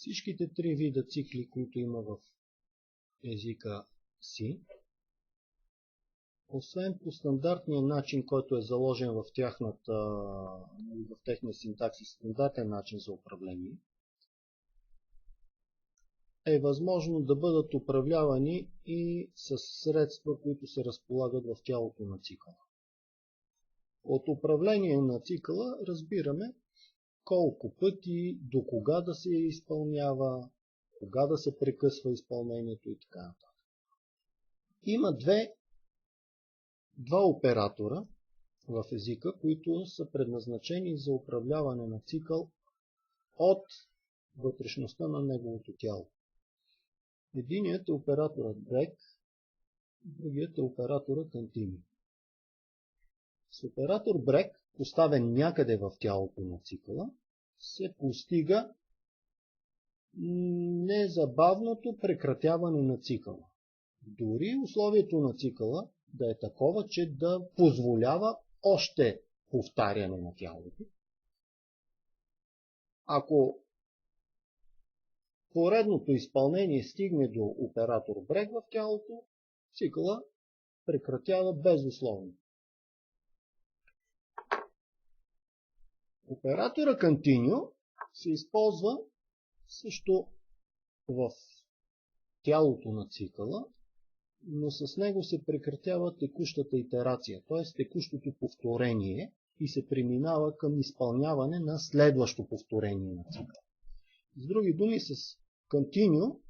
Всичките три вида цикли, които има в езика си, освен по стандартния начин, който е заложен в техния синтаксис, стандартен начин за управление, е възможно да бъдат управлявани и с средства, които се разполагат в тялото на цикъла. От управление на цикъла разбираме колко пъти, до кога да се изпълнява, кога да се прекъсва изпълнението и така нататък. Има два оператора в езика, които са предназначени за управляване на цикъл от вътрешността на неговото тяло. Единият е операторът break, другият е операторът continue. С оператор break, поставен някъде в тялото на цикъла, се постига незабавното прекратяване на цикъла. Дори условието на цикъла да е такова, че да позволява още повтаряне на тялото. Ако поредното изпълнение стигне до оператор break в тялото, цикъла прекратява безусловно. Оператора continue се използва също в тялото на цикъла, но с него се прекратява текущата итерация, т.е. текущото повторение и се преминава към изпълняване на следващо повторение на цикъла. С други думи, с continue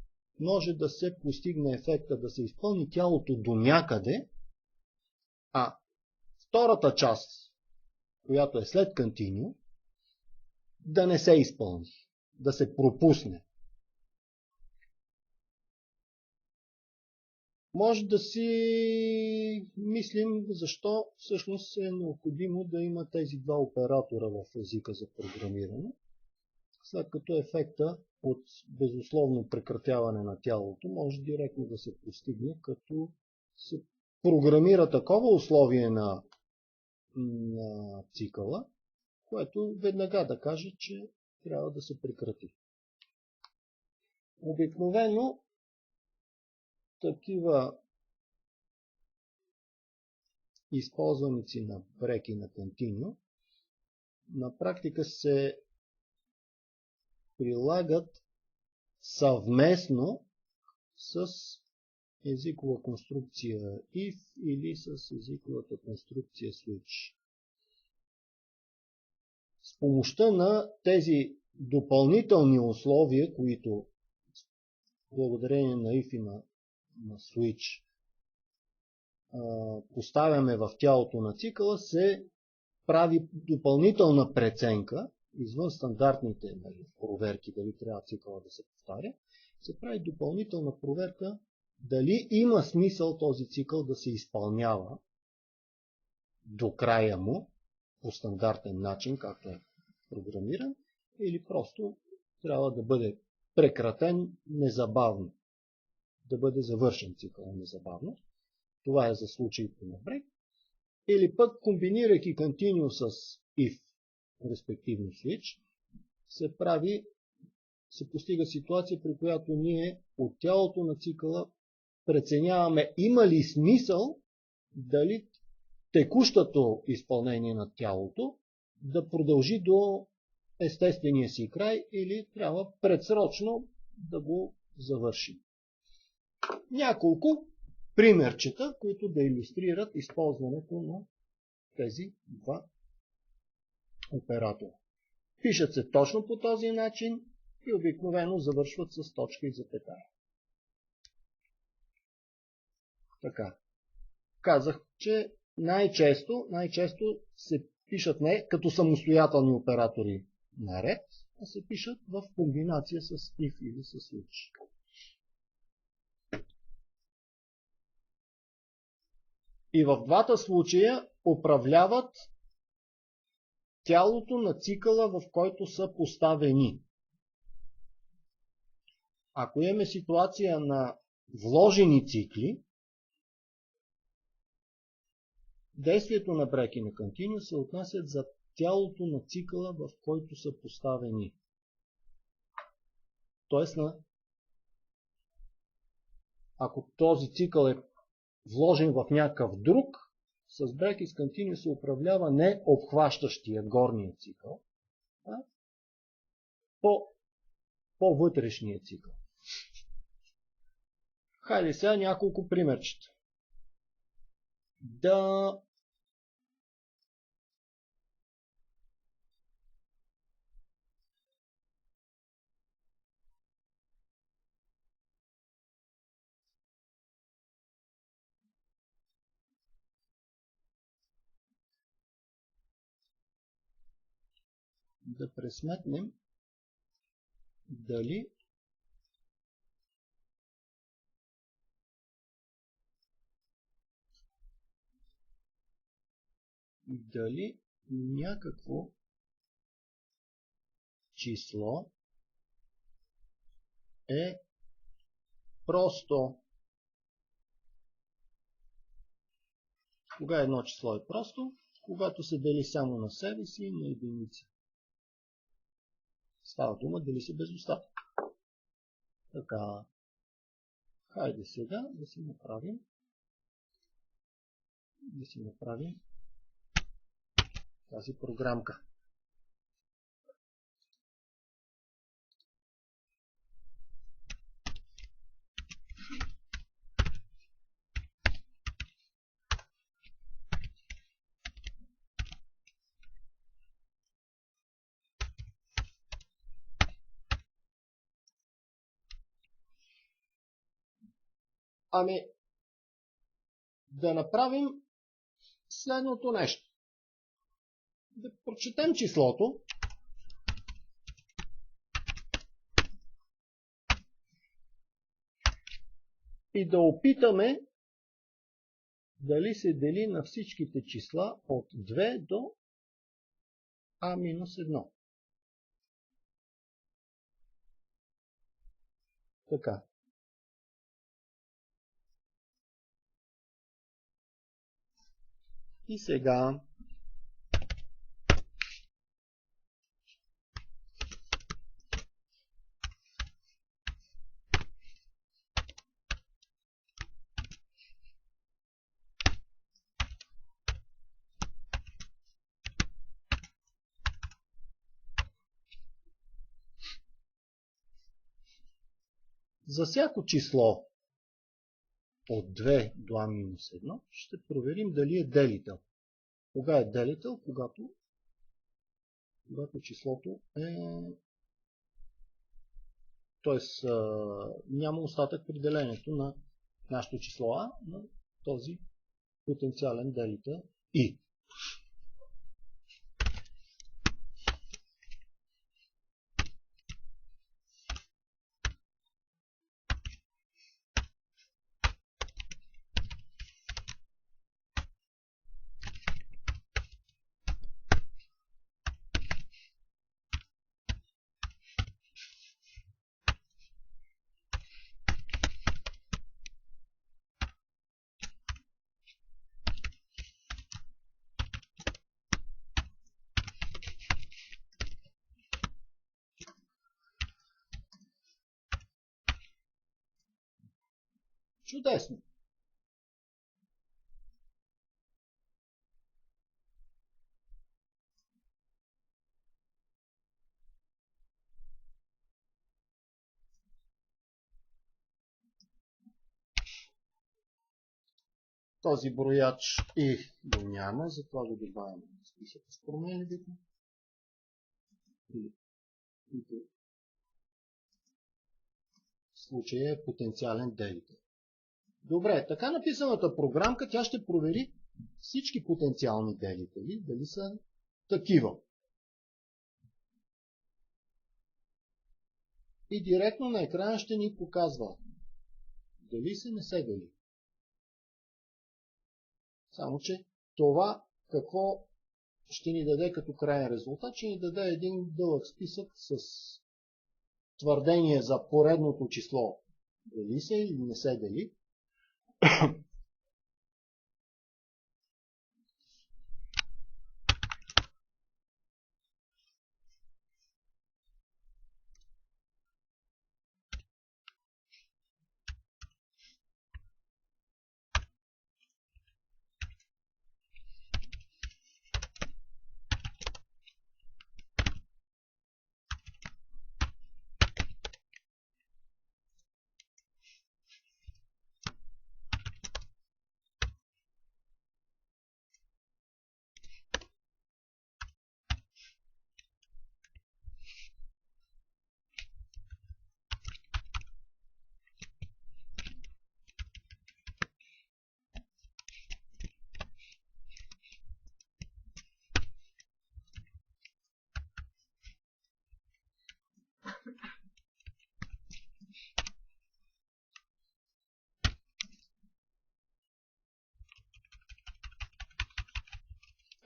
може да се постигне ефекта да се изпълни тялото до някъде, а втората част, която е след continue, да не се изпълни, да се пропусне. Може да си мислим защо всъщност е необходимо да има тези два оператора в езика за програмиране, след като ефекта от безусловно прекратяване на тялото може директно да се постигне, като се програмира такова условие на цикъла, което веднага да каже, че трябва да се прекрати. Обикновено такива използваници на break и на continue на практика се прилагат съвместно с езикова конструкция if или с езиковата конструкция switch. С помощта на тези допълнителни условия, които благодарение на if и на switch поставяме в тялото на цикъла, се прави допълнителна преценка, извън стандартните проверки, дали трябва цикъла да се повтаря, се прави допълнителна проверка дали има смисъл този цикъл да се изпълнява до края му по стандартен начин, както е програмиран, или просто трябва да бъде прекратен незабавно, да бъде завършен цикъл незабавно. Това е за случаите на break. Или пък, комбинирайки continue с if, респективно switch, се постига ситуация, при която ние от тялото на цикъла преценяваме има ли смисъл дали текущото изпълнение на тялото да продължи до естествения си край или трябва предсрочно да го завършим. Няколко примерчета, които да илюстрират използването на тези два оператора. Пишат се точно по този начин и обикновено завършват с точка и запетая. Така. Казах, че най-често се пишат не като самостоятелни оператори наред, а се пишат в комбинация с if или с switch. И в двата случая управляват тялото на цикъла, в който са поставени. Ако имаме ситуация на вложени цикли, действието на break и на continue се отнасят за тялото на цикъла, в който са поставени. Тоест, ако този цикъл е вложен в някакъв друг, с break is continuous се управлява не обхващащия горния цикъл, а по-вътрешния цикъл. Хайде сега няколко примерчета. Да пресметнем дали някакво число е просто. Кога едно число е просто? Когато се дели само на себе си и на единица. Става дума дали се без остатък. Така. Хайде сега да си направим тази програмка. Ами, да направим следното нещо. Да прочетем числото. И да опитаме дали се дели на всичките числа от 2 до a-1. Така. И сега за всяко число от 2 до a-1 ще проверим дали е делител. Кога е делител? Когато числото е... Т.е. няма остатък при делението на нашето число А на този потенциален делител И. Чудесно! Този брояч И го няма, затова го добавяме на списъка с променливите. В случая е потенциален делител. Добре, така написаната програмка, тя ще провери всички потенциални делители, дали са такива. И директно на екрана ще ни показва дали се не се дели. Само че това какво ще ни даде като крайен резултат, ще ни даде един дълъг списък с твърдение за поредното число. Дели се или не се дели.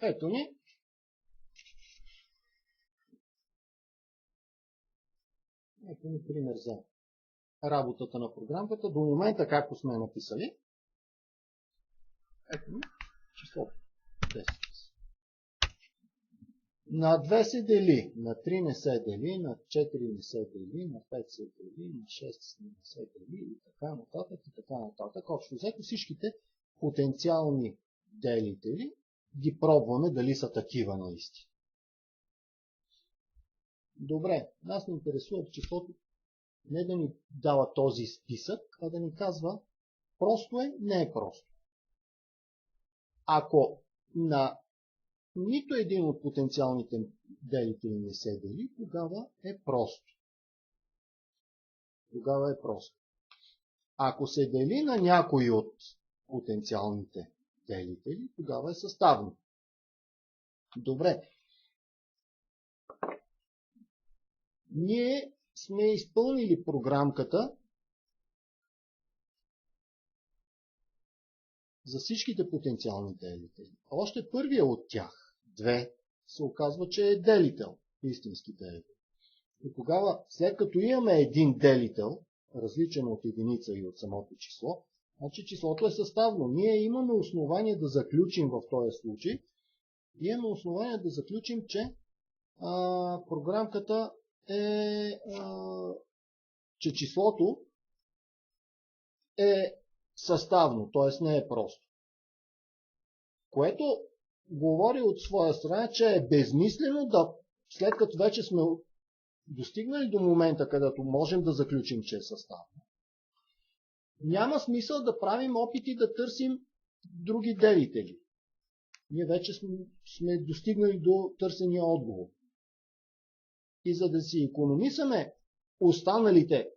Ето ни. Ето ни пример за работата на програмката. До момента, както сме написали. Ето ни числото 10. На 2 се дели, на 3 не се дели, на 4 не се дели, на 5 се дели, на 6 не се дели и така нататък и така нататък. Общо взето всичките потенциални делители ги пробваме дали са такива наистина. Добре, нас ни интересува числото не да ни дава този списък, а да ни казва просто е, не е просто. Ако на нито един от потенциалните делители не се дели, тогава е просто. Тогава е просто. Ако се дели на някой от потенциалните делители, тогава е съставно. Добре. Ние сме изпълнили програмката за всичките потенциални делители. Още първия от тях, 2, се оказва, че е делител, истински делител. И тогава, след като имаме един делител, различен от единица и от самото число, значи числото е съставно. Ние имаме основание да заключим в този случай, имаме основание да заключим, че програмката е, че числото е съставно, т.е. не е просто. Което говори от своя страна, че е безмислено да, след като вече сме достигнали до момента, където можем да заключим, че е съставно, няма смисъл да правим опити да търсим други делители. Ние вече сме достигнали до търсения отговор. И за да си икономисаме останалите,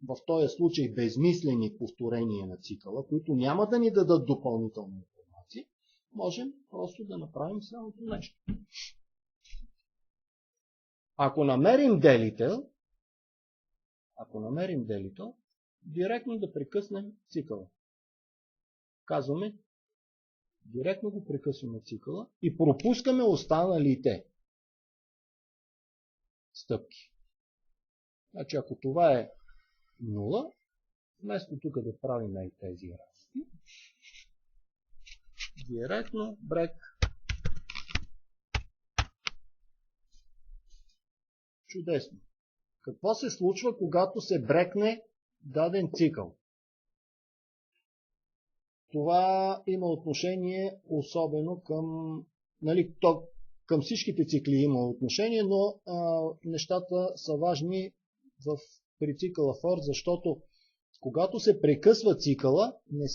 в този случай безмислени повторения на цикъла, които няма да ни дадат допълнителна информация, можем просто да направим следното нещо. Ако намерим делител, директно да прекъснем цикъла. Казваме, директно го прекъсваме цикъла и пропускаме останалите стъпки. Значи, ако това е 0, вместо тук да правим и тези разлики, директно брек. Чудесно. Какво се случва, когато се брекне даден цикъл? Това има отношение особено към, към всичките цикли има отношение, но нещата са важни при цикъла for, защото когато се прекъсва цикъла, не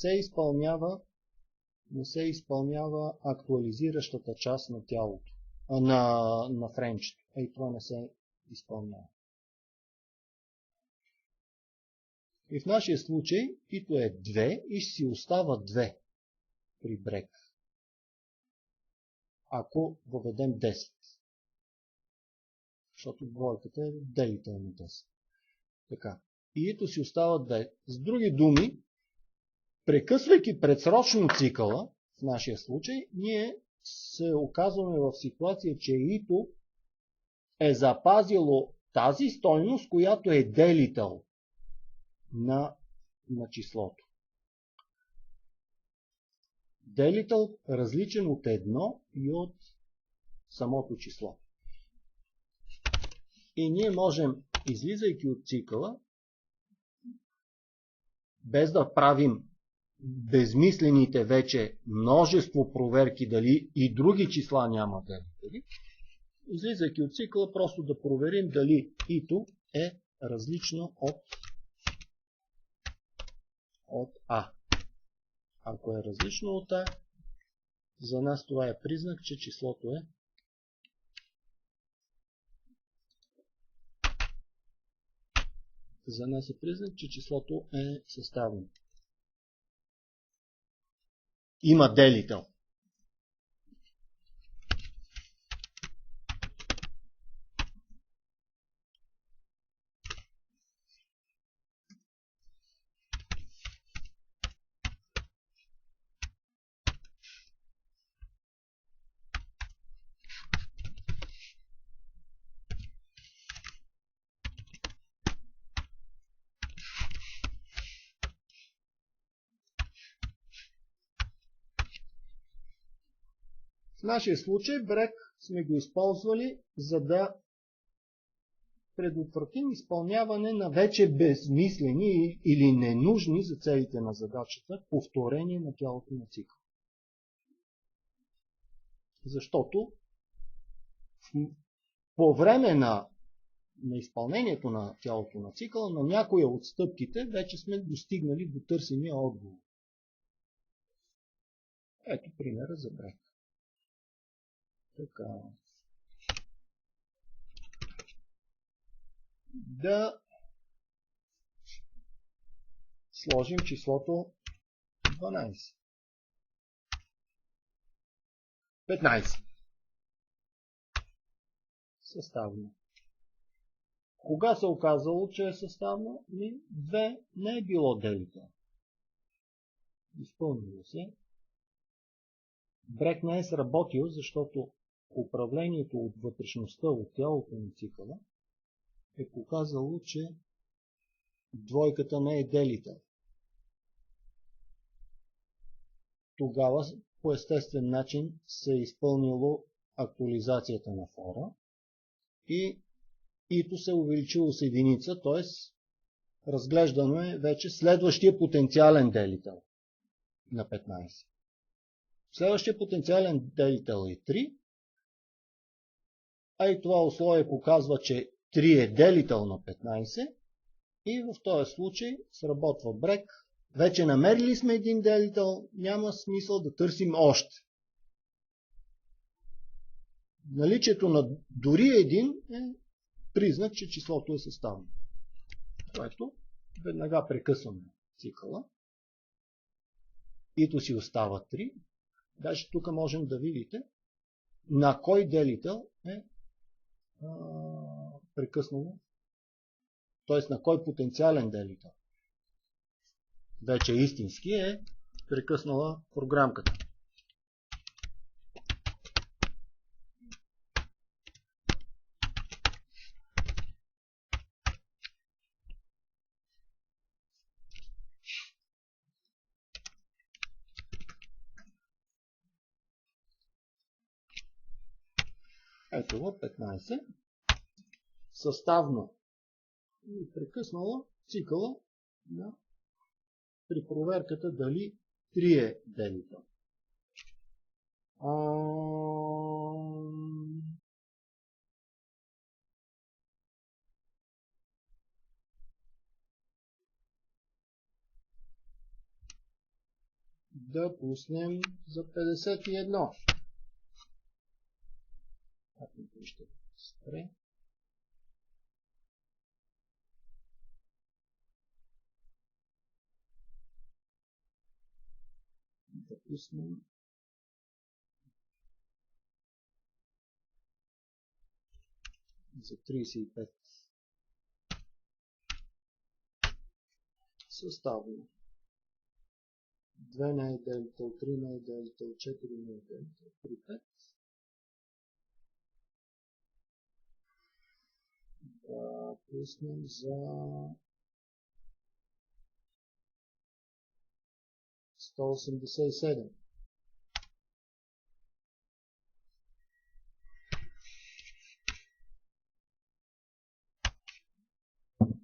се изпълнява актуализиращата част на тялото, на френчето. Това не се изпълнява. И в нашия случай ито е 2 и ще си остава 2 при брек. Ако въведем 10. Защото двойката е делител на 10. Така. И ито си остава 2. С други думи, прекъсвайки предсрочно цикъла, в нашия случай, ние се оказваме в ситуация, че ито е запазило тази стойност, която е делител на числото. Делител различен от 1 и от самото число. И ние можем, излизайки от цикъла, без да правим безмислените вече множество проверки дали и други числа няма делители, излизайки от цикъла, просто да проверим дали ито е различно от А. Ако е различно от А, за нас това е признак, че числото е съставно. Има делител. нашия случай break сме го използвали, за да предотвратим изпълняване на вече безмислени или ненужни за целите на задачата повторение на тялото на цикъл. Защото по време на изпълнението на тялото на цикъла, на някоя от стъпките вече сме достигнали до търсения отговор. Ето примера за брек. Така. Да сложим числото 12. 15. Съставно. Кога се оказало, че е съставно? 2 не е било делител. Изпълнило се. Брек не е сработил, защото управлението от вътрешността, от тялото на цикъла е показало, че двойката не е делител. Тогава по естествен начин се е изпълнило актуализацията на фора и ито се е увеличило с единица, т.е. разглеждаме вече следващия потенциален делител на 15. Следващия потенциален делител е 3, а и това условие показва, че 3 е делител на 15 и в този случай сработва брек. Вече намерили сме един делител, няма смисъл да търсим още. Наличието на дори един е признак, че числото е съставно. Което веднага прекъсваме цикъла. Ито си остава 3. Даже тук можем да видите на кой делител е прекъснало, т.е. на кой потенциален делител вече истински е прекъснала програмката. Ето го 15. Съставно и прекъснала цикъла при проверката дали 3 е делител. Да пуснем за 51. Ще спре. Да пуснем за 35. Съставно. 2 не е делител, 3 не е делител, 4 не е делител, 3, 5. Да пуснем за 187.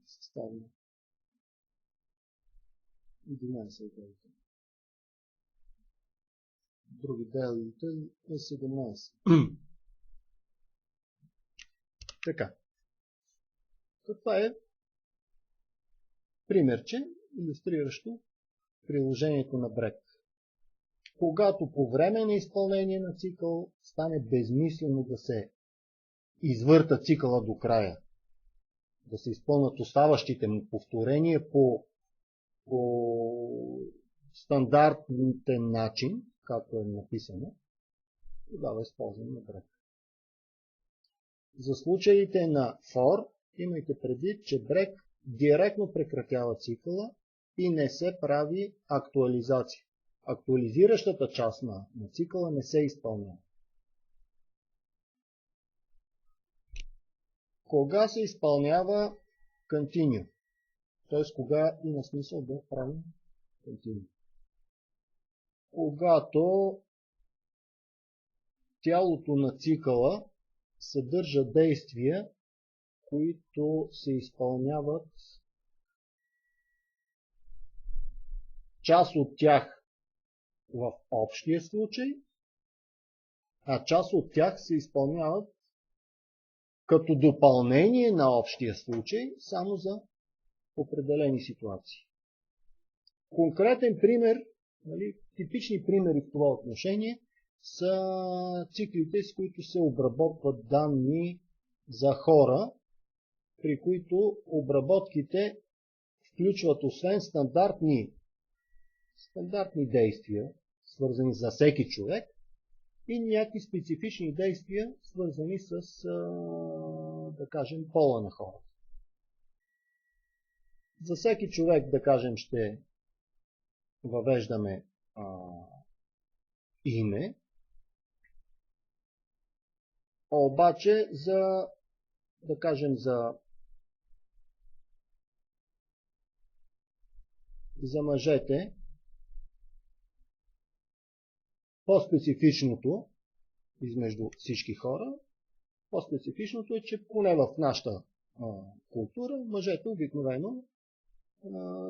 Съставно. 11 делител. Други делител е 17. Така. Това е примерче, илюстриращо приложението на брек. Когато по време на изпълнение на цикъл стане безмислено да се извърта цикъла до края, да се изпълнят оставащите му повторения по стандартен начин, както е написано, тогава използваме брек. За случаите на for, имайте предвид, че брек директно прекратява цикъла и не се прави актуализация. Актуализиращата част на цикъла не се изпълнява. Кога се изпълнява continue? Т.е. кога има смисъл да правим continue? Когато тялото на цикъла съдържа действия, които се изпълняват, част от тях в общия случай, а част от тях се изпълняват като допълнение на общия случай, само за определени ситуации. Конкретен пример, типични примери в това отношение са циклите, с които се обработват данни за хора, при които обработките включват освен стандартни действия, свързани за всеки човек, и някакви специфични действия, свързани с, да кажем, пола на хората. За всеки човек, да кажем, ще въвеждаме име, обаче за, да кажем, за мъжете, по-специфичното измежду всички хора, по-специфичното е, че поне в нашата култура мъжете обикновено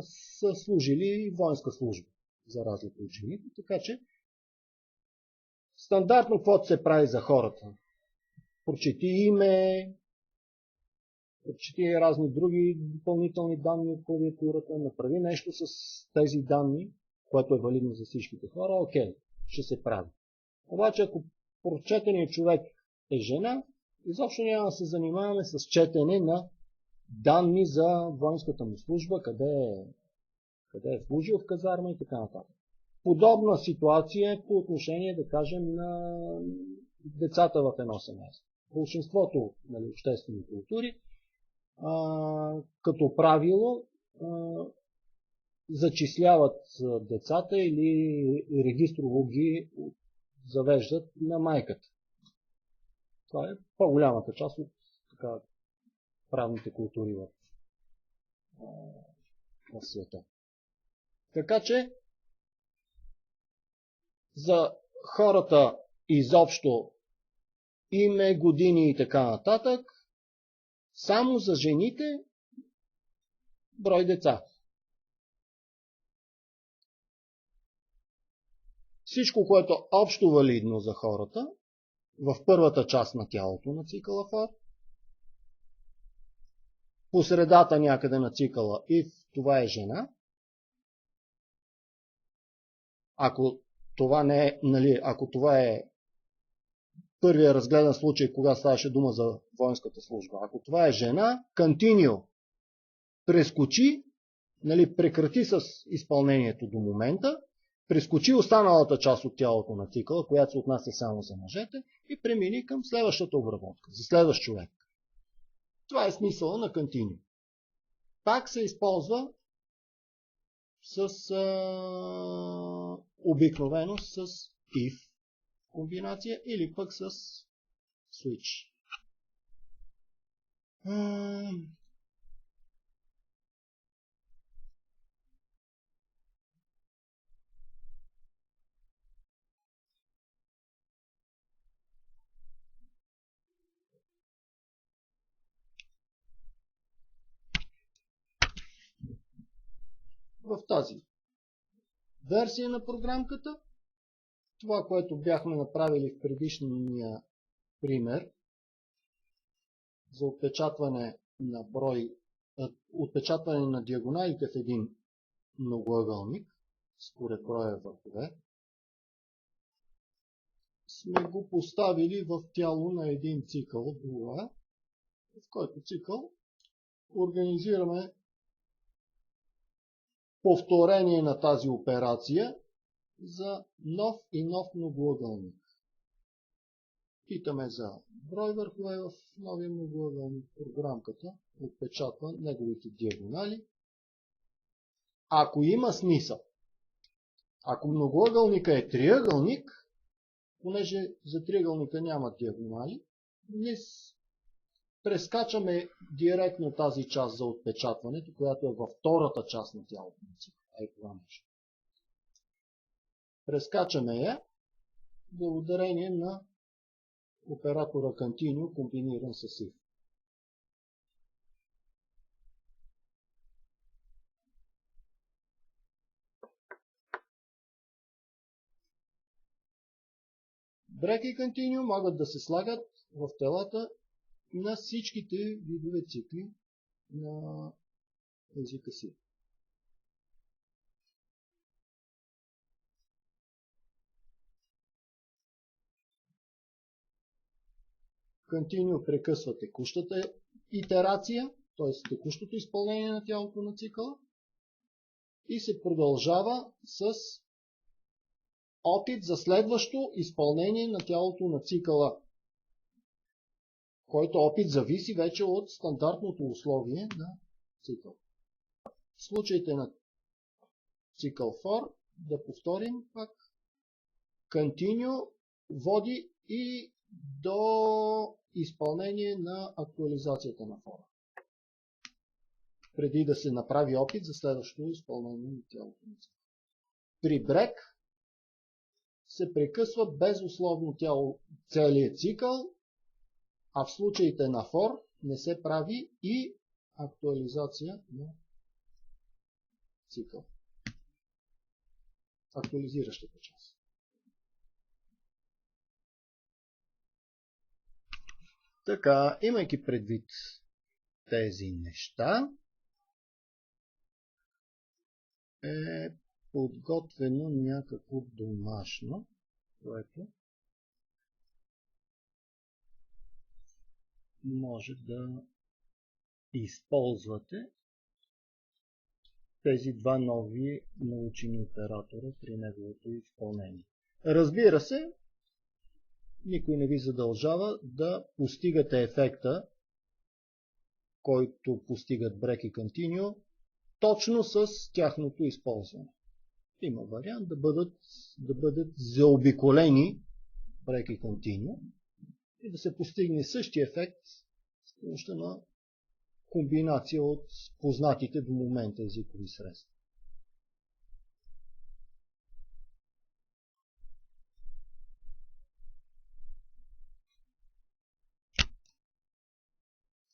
са служили воинска служба, за разлика от жените, така че стандартно каквото се прави за хората. Прочети име, прочети разни други допълнителни данни от клавиатурата, направи нещо с тези данни, което е валидно за всичките хора, окей, ще се прави. Обаче ако прочетеният човек е жена, изобщо няма да се занимаваме с четене на данни за воинската му служба, къде е служил в казарма и така нататък. Подобна ситуация е по отношение, да кажем, на децата в едно семейство. Большинството обществени култури, като правило, зачисляват децата или регистрово ги завеждат на майката. Това е по-голямата част от правните култури в света. Така че за хората изобщо име, години и така нататък, само за жените брой деца. Всичко, което е общо валидно за хората, в първата част на тялото на цикъла Фор, по средата някъде на цикъла и това е жена. Ако това е първия разгледан случай, кога ставаше дума за воинската служба. Ако това е жена, continue, прескочи, прекрати с изпълнението до момента, прескочи останалата част от тялото на цикъла, която се отнася само за мъжете, и премини към следващата обработка, за следващ човек. Това е смисъла на continue. Пак се използва обикновено с if комбинация или пък с switch. В тази версия на програмката, това, което бяхме направили в предишния пример за отпечатване на диагоналите в един многоъгълник, според броя върхове, сме го поставили в тяло на един цикъл, в който цикъл организираме повторение на тази операция за нов и нов многоъгълник. Питаме за брой върхове в новия многоъгълник. Програмката отпечатва неговите диагонали. Ако има смисъл, ако многоъгълника е триъгълник, понеже за триъгълника няма диагонали, ние прескачаме директно тази част за отпечатването, която е във втората част на тялото на цикъла. Това нещо. Прескачаме я благодарение на оператора continue комбиниран с if. Break и continue могат да се слагат в телата на всичките видове цикли на езика си. Continue прекъсва текущата итерация, т.е. текущото изпълнение на тялото на цикъла и се продължава с опит за следващо изпълнение на тялото на цикъла, който опит зависи вече от стандартното условие на цикъл. В случаите на цикъл for, да повторим пак, continue води и до изпълнение на актуализацията на for, преди да се направи опит за следващото изпълнение на тялото на цикъл. При break се прекъсва безусловно целият цикъл, а в случаите на for не се прави и актуализация на цикъл. Актуализиращата част. Така, имайки предвид тези неща, е подготвено някакво домашно, което може да използвате тези два нови научени оператора при неговото изпълнение. Разбира се, никой не ви задължава да постигате ефекта, който постигат break и continue, точно с тяхното използване. Има вариант да бъдат заобиколени break и continue и да се постигне същия ефект с помощта на комбинация от познатите до момента езикови средства.